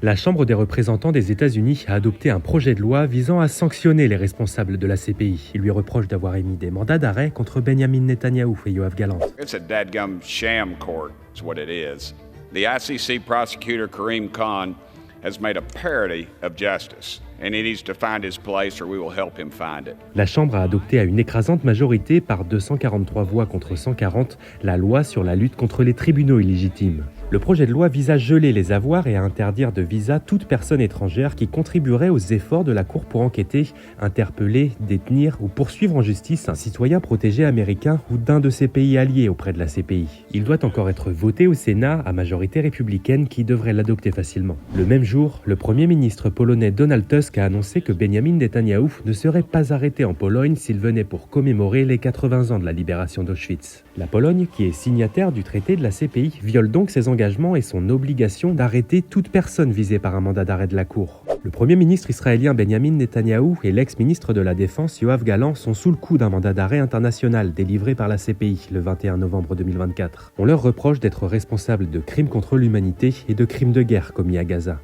La Chambre des représentants des États-Unis a adopté un projet de loi visant à sanctionner les responsables de la CPI. Il lui reproche d'avoir émis des mandats d'arrêt contre Benjamin Netanyahou et Yoav Gallant. It's a dadgum sham court, is what it is. The ICC prosecutor Kareem Khan has made a parody of justice, and he needs to find his place or we will help him find it. La Chambre a adopté à une écrasante majorité, par 243 voix contre 140, la loi sur la lutte contre les tribunaux illégitimes. Le projet de loi vise à geler les avoirs et à interdire de visa toute personne étrangère qui contribuerait aux efforts de la Cour pour enquêter, interpeller, détenir ou poursuivre en justice un citoyen protégé américain ou d'un de ses pays alliés auprès de la CPI. Il doit encore être voté au Sénat à majorité républicaine qui devrait l'adopter facilement. Le même jour, le Premier ministre polonais Donald Tusk a annoncé que Benjamin Netanyahou ne serait pas arrêté en Pologne s'il venait pour commémorer les 80 ans de la libération d'Auschwitz. La Pologne, qui est signataire du traité de la CPI, viole donc ses engagements et son obligation d'arrêter toute personne visée par un mandat d'arrêt de la Cour. Le Premier ministre israélien Benjamin Netanyahou et l'ex-ministre de la Défense Yoav Gallant sont sous le coup d'un mandat d'arrêt international délivré par la CPI le 21 novembre 2024. On leur reproche d'être responsables de crimes contre l'humanité et de crimes de guerre commis à Gaza.